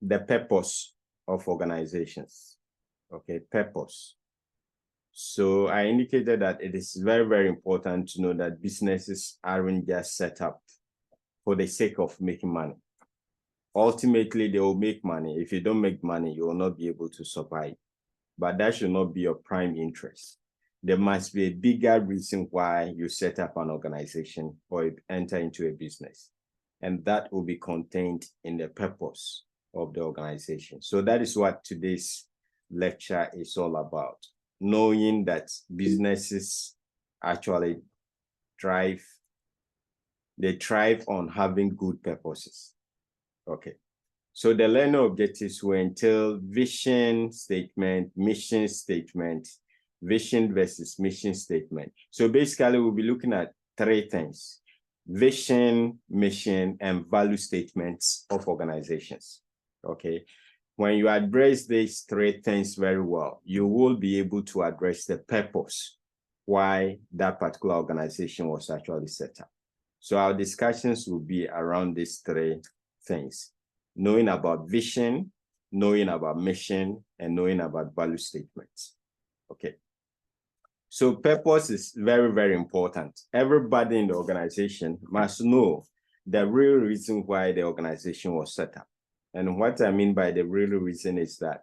the purpose of organizations. Okay, purpose. So I indicated that it is very, very important to know that businesses aren't just set up for the sake of making money. Ultimately, they will make money. If you don't make money, you will not be able to survive. But that should not be your prime interest. There must be a bigger reason why you set up an organization or enter into a business. And that will be contained in the purpose of the organization. So that is what today's lecture is all about. Knowing that businesses actually thrive on having good purposes. Okay. So the learning objectives will entail vision statement, mission statement, vision versus mission statement. So basically, we'll be looking at three things: vision, mission, and value statements of organizations. Okay. When you address these three things very well, you will be able to address the purpose why that particular organization was actually set up. So our discussions will be around these three things: knowing about vision, knowing about mission, and knowing about value statements. Okay. So purpose is very, very important. Everybody in the organization must know the real reason why the organization was set up. And what I mean by the real reason is that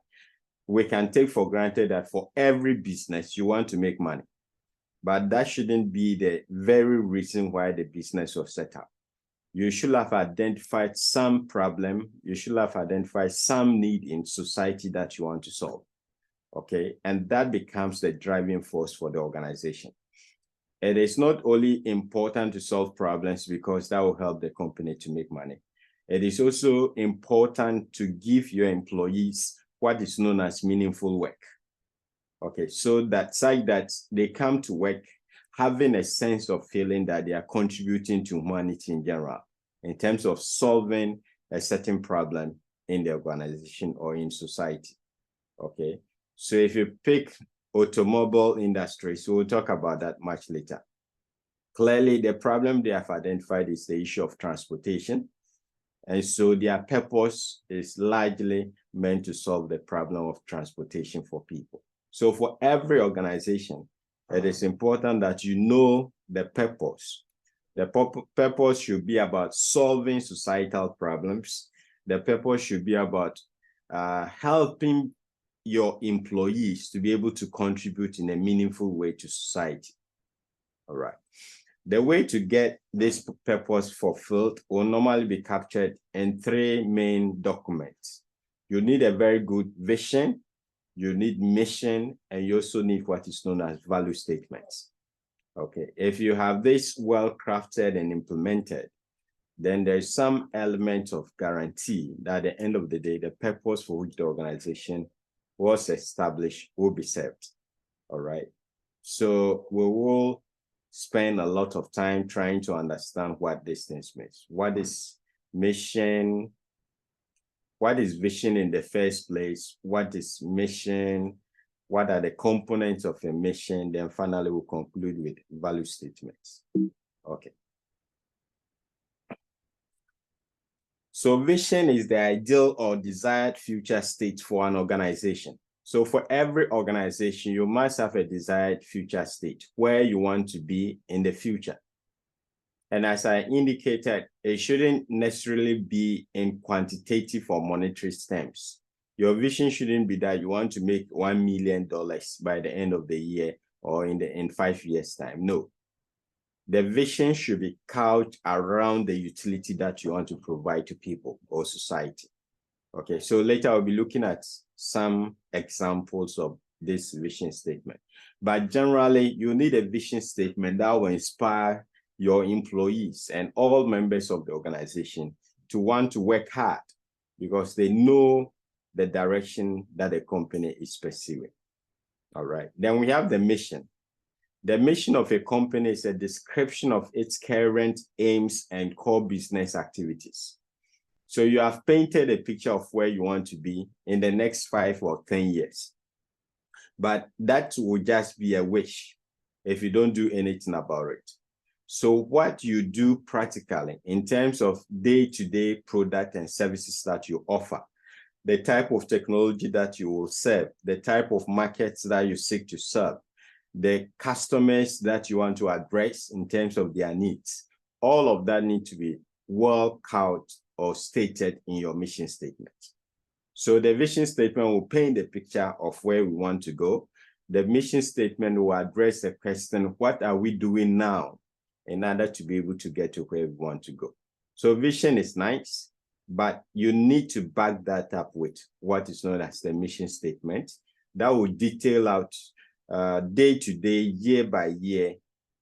we can take for granted that for every business, you want to make money. But that shouldn't be the very reason why the business was set up. You should have identified some problem. You should have identified some need in society that you want to solve. Okay, and that becomes the driving force for the organization. It is not only important to solve problems because that will help the company to make money. It is also important to give your employees what is known as meaningful work. Okay, so that's like that they come to work having a sense of feeling that they are contributing to humanity in general in terms of solving a certain problem in the organization or in society. Okay, so if you pick automobile industry, so we'll talk about that much later. Clearly, the problem they have identified is the issue of transportation. And so their purpose is largely meant to solve the problem of transportation for people. So for every organization, it is important that you know the purpose. The purpose should be about solving societal problems. The purpose should be about helping your employees to be able to contribute in a meaningful way to society. All right. The way to get this purpose fulfilled will normally be captured in three main documents. You need a very good vision, you need mission, and you also need what is known as value statements. Okay, if you have this well crafted and implemented, then there's some element of guarantee that at the end of the day, the purpose for which the organization was established will be served. All right, so we will spend a lot of time trying to understand what these things mean. What is mission? What is vision in the first place? What is mission? What are the components of a mission? Then finally, we'll conclude with value statements. Okay. So vision is the ideal or desired future state for an organization. So for every organization, you must have a desired future state where you want to be in the future. And as I indicated, it shouldn't necessarily be in quantitative or monetary terms. Your vision shouldn't be that you want to make $1 million by the end of the year or in 5 years' time. No. The vision should be couched around the utility that you want to provide to people or society. Okay, so later I'll be looking at some examples of this vision statement. But generally, you need a vision statement that will inspire your employees and all members of the organization to want to work hard because they know the direction that the company is pursuing. All right, then we have the mission. The mission of a company is a description of its current aims and core business activities. So you have painted a picture of where you want to be in the next 5 or 10 years. But that will just be a wish if you don't do anything about it. So what you do practically in terms of day-to-day product and services that you offer, the type of technology that you will serve, the type of markets that you seek to serve, the customers that you want to address in terms of their needs. All of that need to be well out or stated in your mission statement. So the vision statement will paint the picture of where we want to go. The mission statement will address the question, what are we doing now in order to be able to get to where we want to go? So vision is nice, but you need to back that up with what is known as the mission statement. That will detail out day to day, year by year,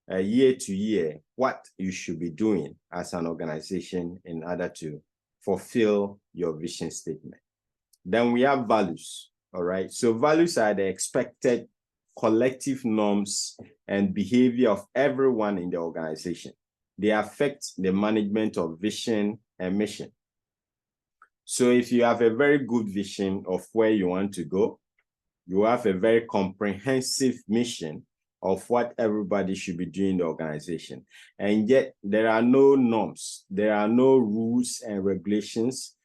year to year, what you should be doing as an organization in order to fulfill your vision statement. Then we have values, all right? So values are the expected collective norms and behavior of everyone in the organization. They affect the management of vision and mission. So if you have a very good vision of where you want to go, you have a very comprehensive mission of what everybody should be doing in the organization. And yet there are no norms, there are no rules and regulations,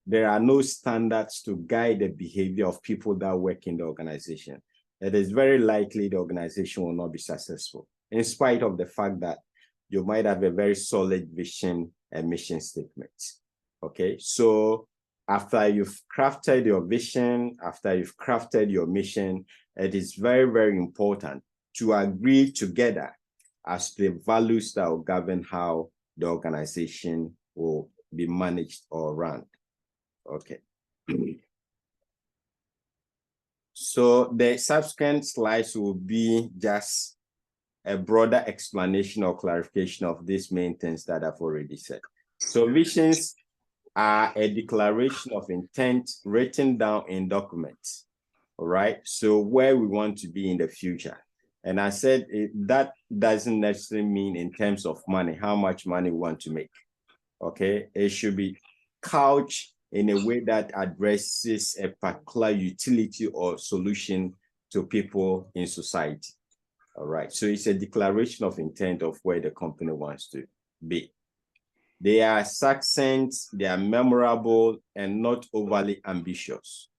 there are no standards to guide the behavior of people that work in the organization. It is very likely the organization will not be successful, in spite of the fact that you might have a very solid vision and mission statement. Okay, so after you've crafted your vision, after you've crafted your mission, it is very, very important to agree together as to the values that will govern how the organization will be managed or run. Okay. So the subsequent slides will be just a broader explanation or clarification of these main things that I've already said. So visions are a declaration of intent written down in documents, all right? So where we want to be in the future. And I said that doesn't necessarily mean in terms of money, how much money we want to make, okay? It should be couched in a way that addresses a particular utility or solution to people in society, all right? So it's a declaration of intent of where the company wants to be. They are succinct, they are memorable, and not overly ambitious,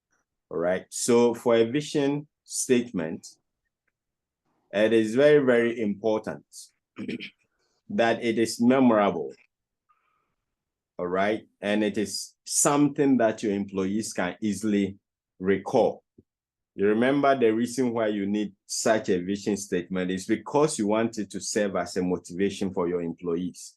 all right? So for a vision statement, it is very, very important that it is memorable, all right? And it is something that your employees can easily recall. You remember the reason why you need such a vision statement is because you want it to serve as a motivation for your employees.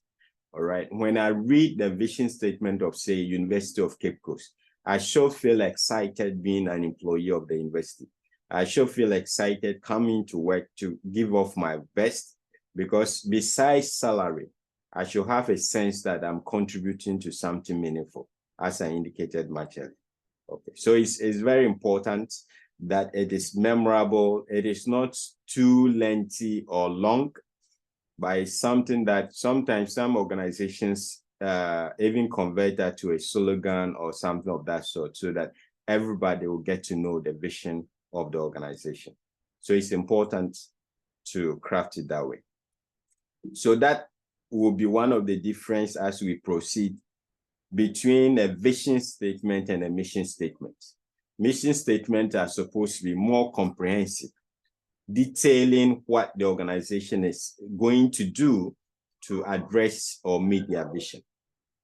All right. When I read the vision statement of, say, University of Cape Coast, I sure feel excited being an employee of the university. I sure feel excited coming to work to give off my best, because besides salary, I should have a sense that I'm contributing to something meaningful, as I indicated much earlier. Okay. So it's very important that it is memorable. It is not too lengthy or long, by something that sometimes some organizations even convert that to a slogan or something of that sort, so that everybody will get to know the vision of the organization. So it's important to craft it that way. So that will be one of the difference as we proceed between a vision statement and a mission statement. Mission statements are supposed to be more comprehensive, detailing what the organization is going to do to address or meet their vision.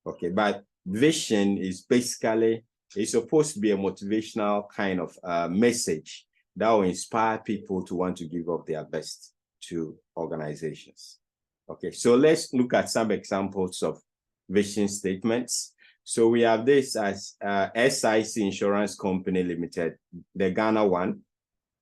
Okay, but vision is basically, it's supposed to be a motivational kind of message that will inspire people to want to give up their best to organizations. Okay, so let's look at some examples of vision statements. So we have this as SIC Insurance Company Limited, the Ghana one.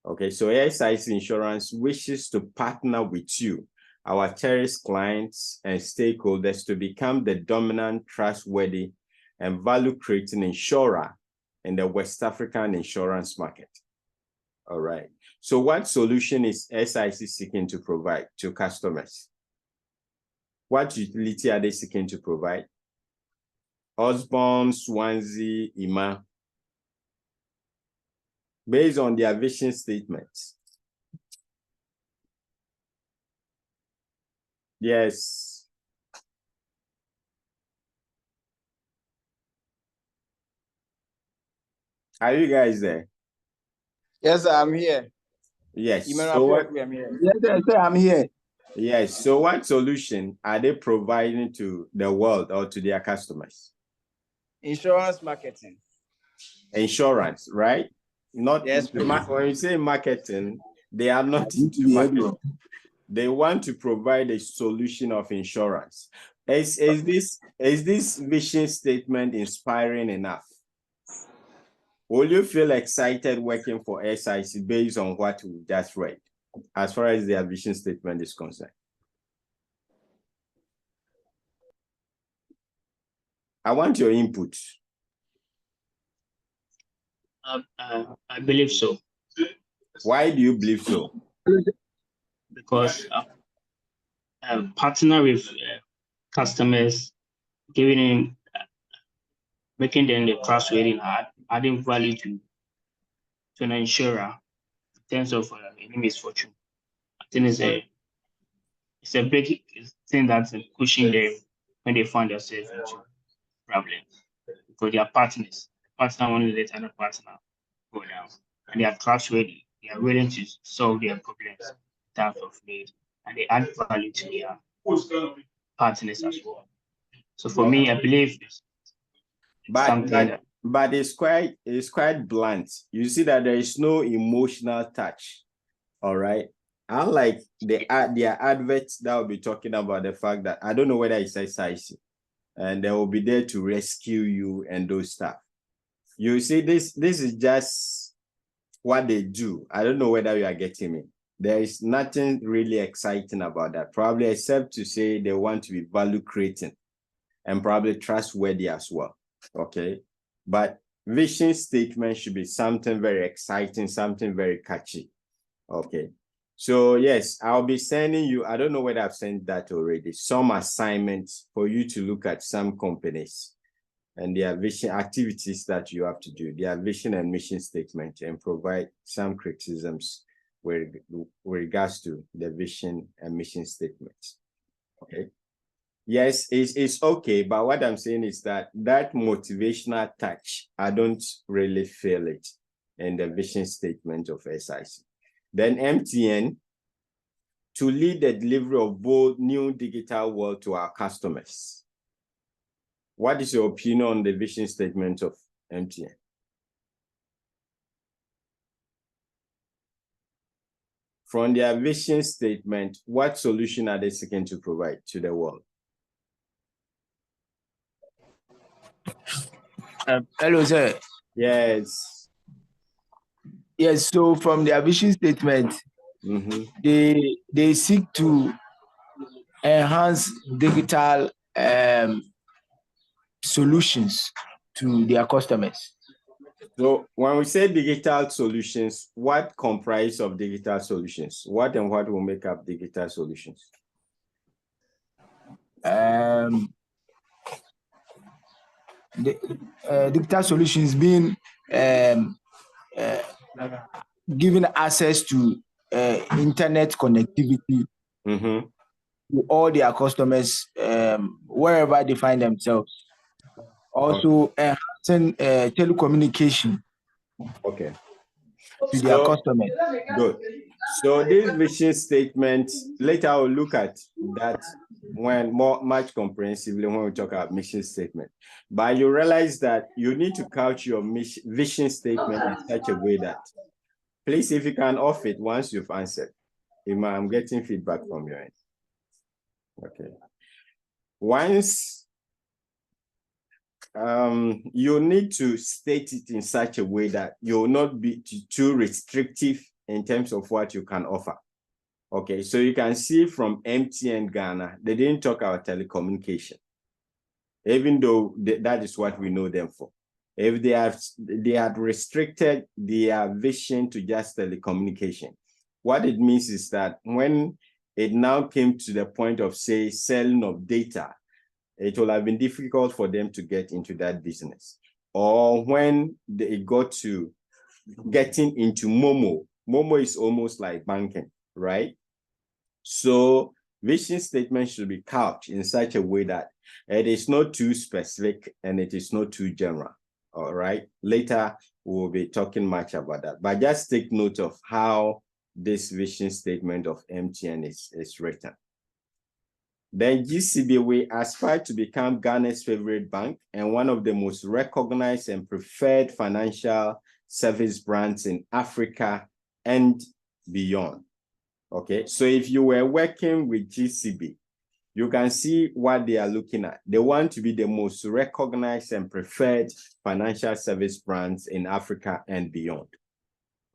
Okay, so SIC Insurance wishes to partner with you, our cherished clients and stakeholders, to become the dominant, trustworthy, and value-creating insurer in the West African insurance market. All right. So what solution is SIC seeking to provide to customers? What utility are they seeking to provide? Osborne, Swansea, Ima. Based on their vision statements. Yes. Are you guys there? Yes, I'm here. Yes. So what? I'm here. Yes, sir, I'm here. Yes. So what solution are they providing to the world or to their customers? Insurance marketing. Insurance, right? Not yes. When you say marketing, they are not into marketing. They want to provide a solution of insurance. Is this vision statement inspiring enough? Will you feel excited working for SIC based on what we just read, as far as their vision statement is concerned? I want your input. I believe so. Why do you believe so? Because partner with customers, giving them, making them the trustworthy, adding value to an insurer in terms of any misfortune. I think it's a big thing that's pushing them when they find themselves into problems, because they are partners. Partner only let other partner go down, and they are trustworthy. They are willing to solve their problems in terms of need, and they add value to their partners as well. So for me, I believe it's something but it's quite blunt. You see that there is no emotional touch. All right. Unlike their adverts that will be talking about the fact that I don't know whether it's SIC, and they will be there to rescue you and those stuff. You see, this is just what they do. I don't know whether you are getting me. There is nothing really exciting about that, probably except to say they want to be value creating and probably trustworthy as well. Okay. But vision statement should be something very exciting, something very catchy. Okay. So yes, I'll be sending you, I don't know whether I've sent that already, some assignments for you to look at some companies and their vision activities that you have to do, their vision and mission statement, and provide some criticisms with regards to the vision and mission statements. Okay. Yes, it's okay, but what I'm saying is that motivational touch, I don't really feel it in the vision statement of SIC. Then MTN, to lead the delivery of bold new digital world to our customers. What is your opinion on the vision statement of MTN? From their vision statement, what solution are they seeking to provide to the world? Hello, sir. Yes. Yes, so from their vision statement, they seek to enhance digital solutions to their customers. So when we say digital solutions, what comprise of digital solutions? What and what will make up digital solutions? Digital solutions being given access to internet connectivity to all their customers wherever they find themselves. Also, enhancing telecommunication to their customers. Good. So this vision statement, later I'll look at that much comprehensively when we talk about mission statement. But you realize that you need to couch your vision statement in such a way that, please, if you can off it once you've answered. I'm getting feedback from your end. Okay. Once you need to state it in such a way that you'll not be too restrictive in terms of what you can offer. Okay, so you can see from MTN Ghana, they didn't talk about telecommunication, even though that is what we know them for. If they had restricted their vision to just telecommunication, what it means is that when it now came to the point of, say, selling of data, it will have been difficult for them to get into that business. Or when they got to getting into Momo is almost like banking, right? So vision statement should be couched in such a way that it is not too specific and it is not too general. All right. Later, we will be talking much about that. But just take note of how this vision statement of MTN is written. Then GCB, we aspire to become Ghana's favorite bank and one of the most recognized and preferred financial service brands in Africa and beyond. Okay, so if you were working with GCB, you can see what they are looking at. They want to be the most recognized and preferred financial service brands in Africa and beyond.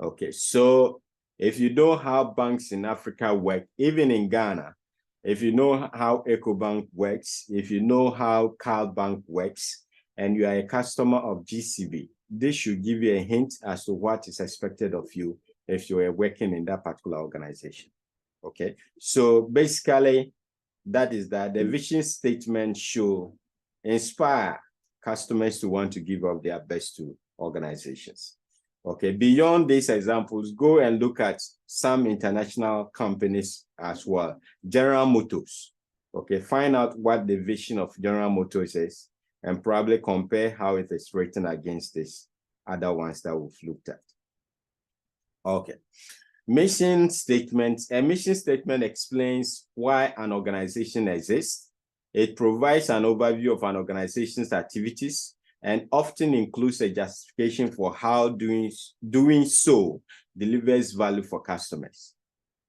Okay, so if you know how banks in Africa work, even in Ghana, if you know how EcoBank works, if you know how Carl Bank works, and you are a customer of GCB, this should give you a hint as to what is expected of you if you are working in that particular organization. Okay, so basically, that is that the vision statement should inspire customers to want to give up their best to organizations. Okay, beyond these examples, go and look at some international companies as well. General Motors. Okay, find out what the vision of General Motors is and probably compare how it is written against these other ones that we've looked at. Okay. Mission statement. A mission statement explains why an organization exists. It provides an overview of an organization's activities and often includes a justification for how doing so delivers value for customers.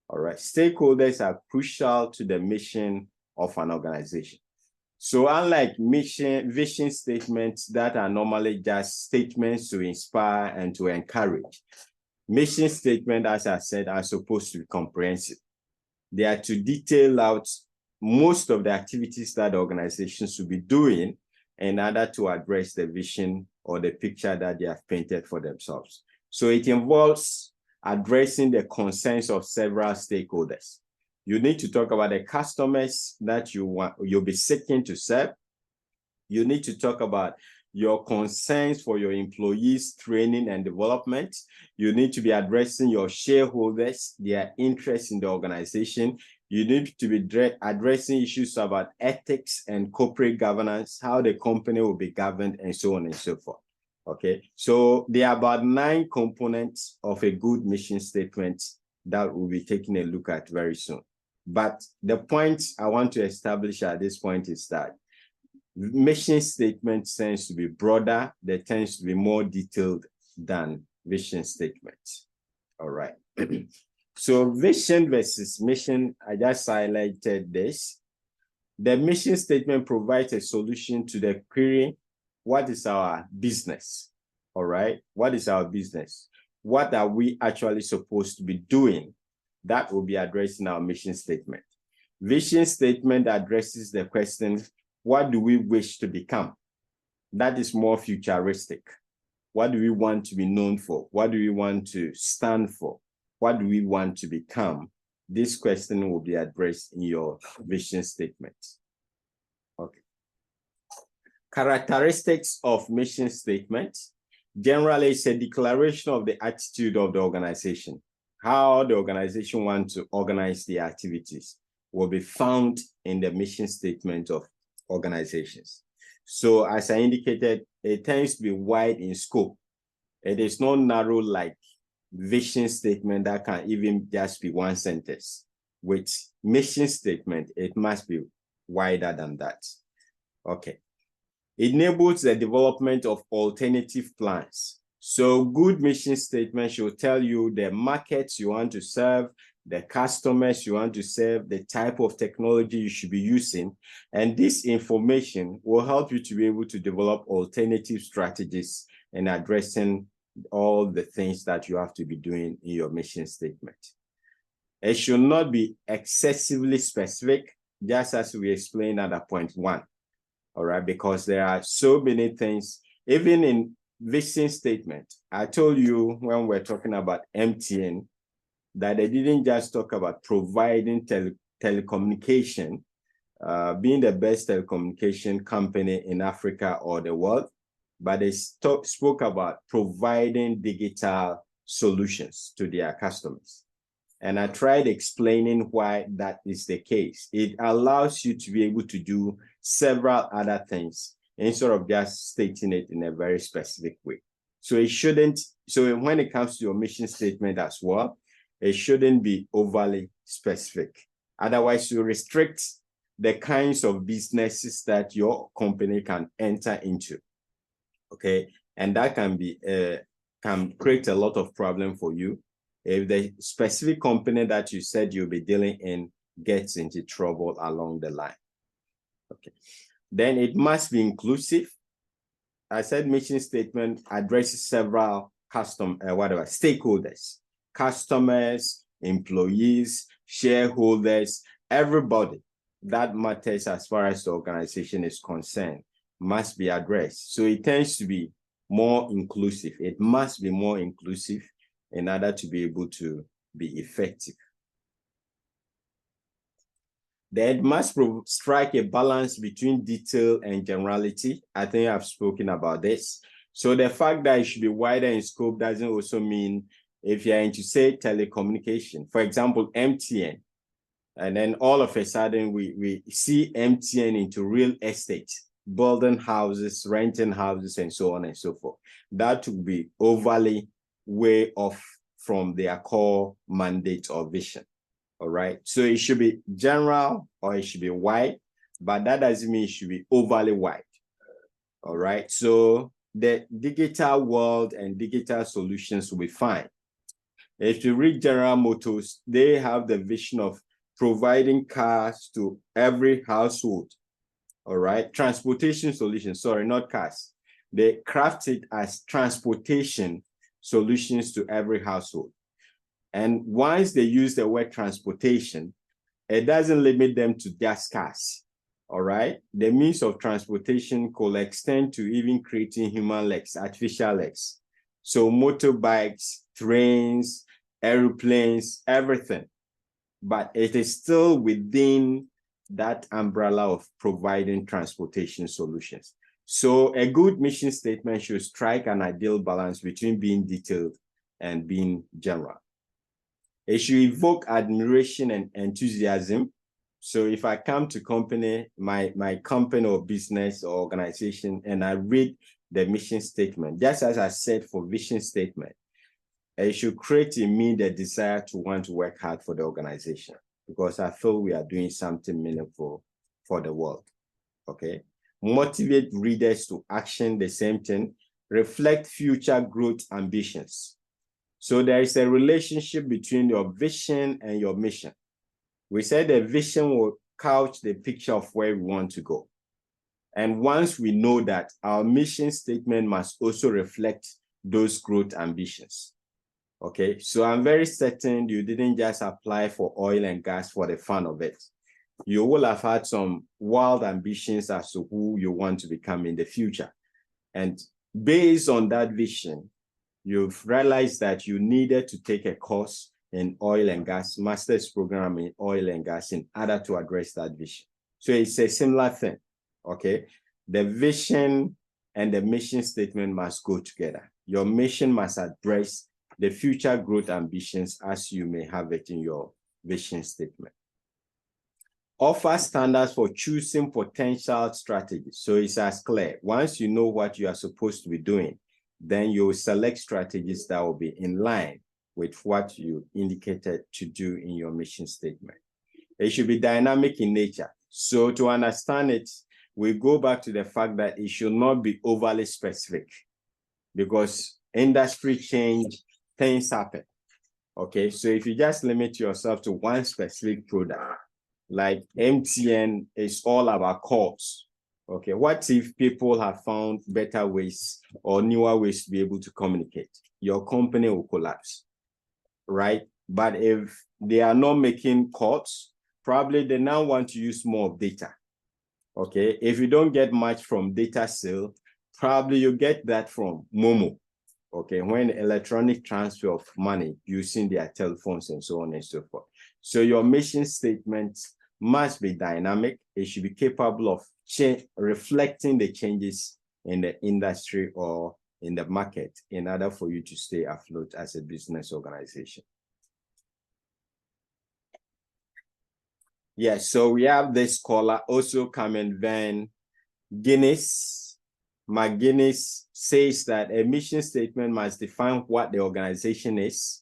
All right. Stakeholders are crucial to the mission of an organization. So unlike vision statements that are normally just statements to inspire and to encourage, mission statements, as I said, are supposed to be comprehensive. They are to detail out most of the activities that organizations should be doing in order to address the vision or the picture that they have painted for themselves. So it involves addressing the concerns of several stakeholders. You need to talk about the customers that you'll be seeking to serve. You need to talk about your concerns for your employees' training and development. You need to be addressing your shareholders, their interest in the organization. You need to be addressing issues about ethics and corporate governance, how the company will be governed, and so on and so forth. Okay, so there are about 9 components of a good mission statement that we'll be taking a look at very soon. But the point I want to establish at this point is that mission statement tends to be broader, they tends to be more detailed than vision statements. All right. So vision versus mission, I just highlighted this. The mission statement provides a solution to the query, what is our business? All right. What is our business? What are we actually supposed to be doing? That will be addressed in our mission statement. Vision statement addresses the question, what do we wish to become? That is more futuristic. What do we want to be known for? What do we want to stand for? What do we want to become? This question will be addressed in your vision statement. Okay. Characteristics of mission statement. Generally, it's a declaration of the attitude of the organization. How the organization wants to organize the activities will be found in the mission statement of organizations. So as I indicated, it tends to be wide in scope. It is not narrow like vision statement that can even just be one sentence. With mission statement, it must be wider than that. Okay. It enables the development of alternative plans. So good mission statement should tell you the markets you want to serve, the customers you want to serve, the type of technology you should be using. And this information will help you to be able to develop alternative strategies in addressing all the things that you have to be doing in your mission statement. It should not be excessively specific, just as we explained at point 1. All right, because there are so many things, even in vision statement. I told you when we're talking about MTN, that they didn't just talk about providing telecommunication, being the best telecommunication company in Africa or the world, but they spoke about providing digital solutions to their customers. And I tried explaining why that is the case. It allows you to be able to do several other things instead of just stating it in a very specific way. So it shouldn't, so when it comes to your mission statement as well, it shouldn't be overly specific. Otherwise, you restrict the kinds of businesses that your company can enter into. Okay, and that can be can create a lot of problem for you if the specific company that you said you'll be dealing in gets into trouble along the line. Okay, then it must be inclusive. I said mission statement addresses several stakeholders, customers, employees, shareholders, everybody that matters as far as the organization is concerned must be addressed. So it tends to be more inclusive. It must be more inclusive in order to be able to be effective. Then it must strike a balance between detail and generality. I think I've spoken about this. So the fact that it should be wider in scope doesn't also mean if you're into, say, telecommunication, for example, MTN, and then all of a sudden we see MTN into real estate, building houses, renting houses, and so on and so forth. That would be overly way off from their core mandate or vision. All right. So it should be general or it should be wide, but that doesn't mean it should be overly wide. All right. So the digital world and digital solutions will be fine. If you read General Motors, they have the vision of providing cars to every household. All right. Transportation solutions, sorry, not cars. They craft it as transportation solutions to every household. And once they use the word transportation, it doesn't limit them to just cars. All right. The means of transportation could extend to even creating human legs, artificial legs. So motorbikes, trains, airplanes, everything. But it is still within that umbrella of providing transportation solutions. So a good mission statement should strike an ideal balance between being detailed and being general. It should evoke admiration and enthusiasm. So if I come to my company or business or organization, and I read the mission statement, just as I said for vision statement, it should create in me the desire to want to work hard for the organization because I feel we are doing something meaningful for the world. Okay. Motivate readers to action, the same thing, reflect future growth ambitions. So there is a relationship between your vision and your mission. We said the vision will couch the picture of where we want to go. And once we know that, our mission statement must also reflect those growth ambitions. Okay, so I'm very certain you didn't just apply for oil and gas for the fun of it. You will have had some wild ambitions as to who you want to become in the future. And based on that vision, you've realized that you needed to take a course in oil and gas, master's program in oil and gas in order to address that vision. So it's a similar thing, okay? The vision and the mission statement must go together. Your mission must address the future growth ambitions as you may have it in your vision statement. Offer standards for choosing potential strategies. So it's as clear. Once you know what you are supposed to be doing, then you will select strategies that will be in line with what you indicated to do in your mission statement. It should be dynamic in nature. So to understand it, we go back to the fact that it should not be overly specific because industry change, things happen. Okay, so if you just limit yourself to one specific product, like MTN is all about calls. Okay, what if people have found better ways or newer ways to be able to communicate? Your company will collapse, right? But if they are not making calls, probably they now want to use more of data. Okay, if you don't get much from data sale, probably you get that from Momo. Okay, when electronic transfer of money using their telephones and so on and so forth. So your mission statement must be dynamic. It should be capable of reflecting the changes in the industry or in the market in order for you to stay afloat as a business organization. Yes, so we have this caller also coming, Van Guinness. McGuinness says that a mission statement must define what the organization is,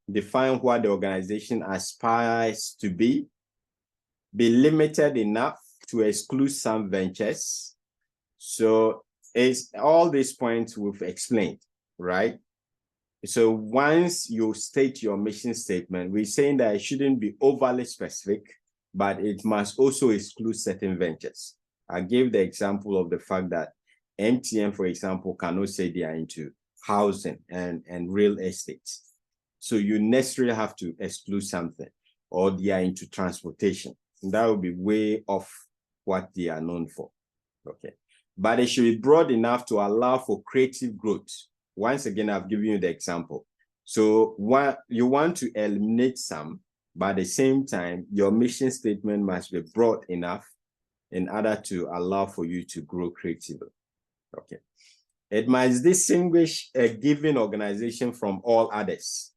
define what the organization aspires to be limited enough to exclude some ventures. So it's all these points we've explained, right? So once you state your mission statement, we're saying that it shouldn't be overly specific, but it must also exclude certain ventures. I gave the example of the fact that MTN, for example, cannot say they are into housing and real estate. So you necessarily have to exclude something, or they are into transportation. And that will be way off what they are known for. Okay. But it should be broad enough to allow for creative growth. Once again, I've given you the example. So you want to eliminate some, but at the same time, your mission statement must be broad enough in order to allow for you to grow creatively. Okay. It must distinguish a given organization from all others.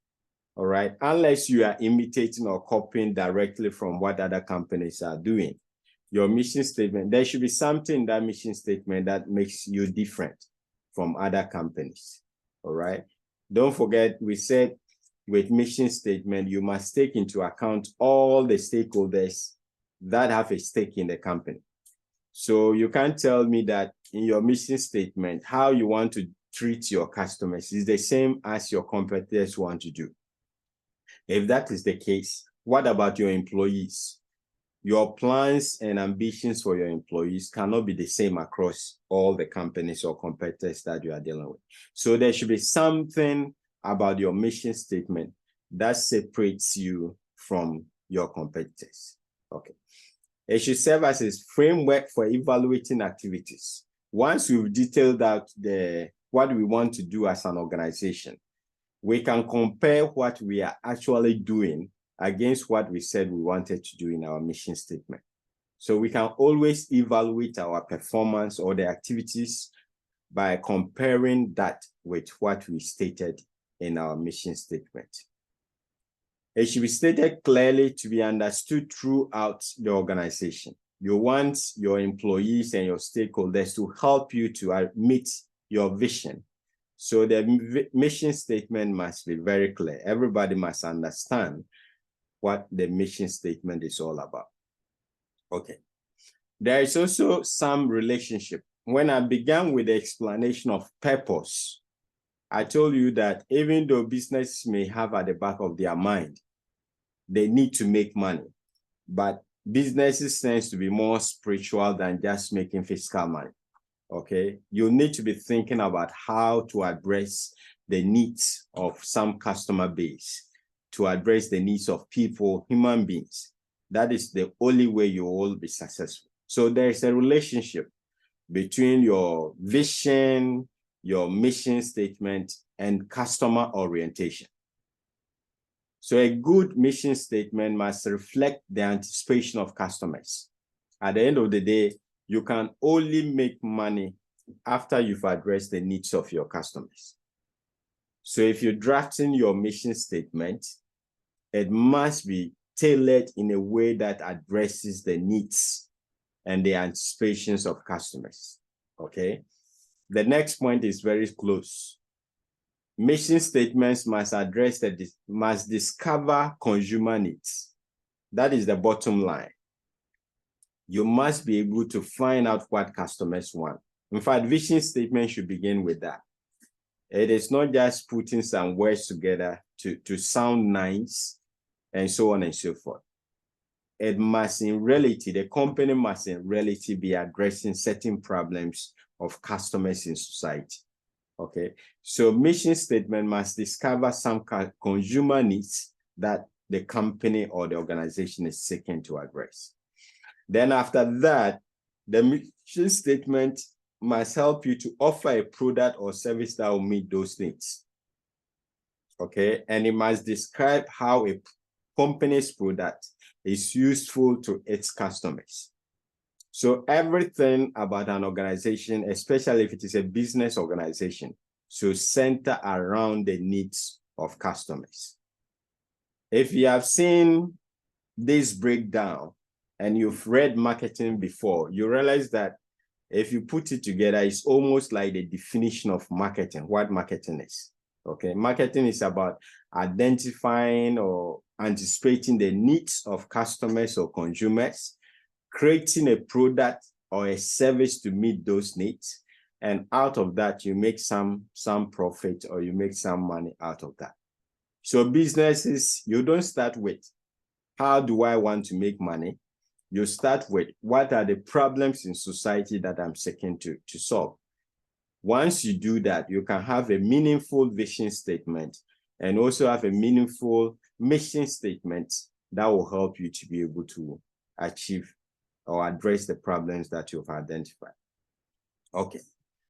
All right. Unless you are imitating or copying directly from what other companies are doing. Your mission statement, there should be something in that mission statement that makes you different from other companies. All right. Don't forget, we said with mission statement, you must take into account all the stakeholders that have a stake in the company. So you can't tell me that in your mission statement, how you want to treat your customers is the same as your competitors want to do. If that is the case, what about your employees? Your plans and ambitions for your employees cannot be the same across all the companies or competitors that you are dealing with. So there should be something about your mission statement that separates you from your competitors. Okay. It should serve as a framework for evaluating activities. Once we've detailed out what we want to do as an organization, we can compare what we are actually doing against what we said we wanted to do in our mission statement. So we can always evaluate our performance or the activities by comparing that with what we stated in our mission statement. It should be stated clearly to be understood throughout the organization. You want your employees and your stakeholders to help you to meet your vision. So the mission statement must be very clear. Everybody must understand what the mission statement is all about. Okay. There is also some relationship. When I began with the explanation of purpose, I told you that even though businesses may have at the back of their mind, they need to make money, but businesses tends to be more spiritual than just making fiscal money. Okay, you need to be thinking about how to address the needs of some customer base, to address the needs of people, human beings. That is the only way you will be successful. So there is a relationship between your vision, your mission statement, and customer orientation. So a good mission statement must reflect the anticipation of customers. At the end of the day, you can only make money after you've addressed the needs of your customers. So if you're drafting your mission statement, it must be tailored in a way that addresses the needs and the anticipations of customers. Okay. The next point is very close. Mission statements must discover consumer needs. That is the bottom line. You must be able to find out what customers want. In fact, vision statement should begin with that. It is not just putting some words together to sound nice and so on and so forth. It must in reality, the company must in reality be addressing certain problems of customers in society. Okay, so mission statement must discover some consumer needs that the company or the organization is seeking to address. Then after that, the mission statement must help you to offer a product or service that will meet those needs. Okay, and it must describe how a company's product is useful to its customers. So everything about an organization, especially if it is a business organization, should center around the needs of customers. If you have seen this breakdown and you've read marketing before, you realize that if you put it together, it's almost like the definition of marketing, what marketing is. Okay, marketing is about identifying or anticipating the needs of customers or consumers, creating a product or a service to meet those needs, and out of that, you make some profit or you make some money out of that. So businesses, you don't start with, how do I want to make money? You start with, what are the problems in society that I'm seeking to solve? Once you do that, you can have a meaningful vision statement and also have a meaningful mission statement that will help you to be able to achieve or address the problems that you've identified. Okay.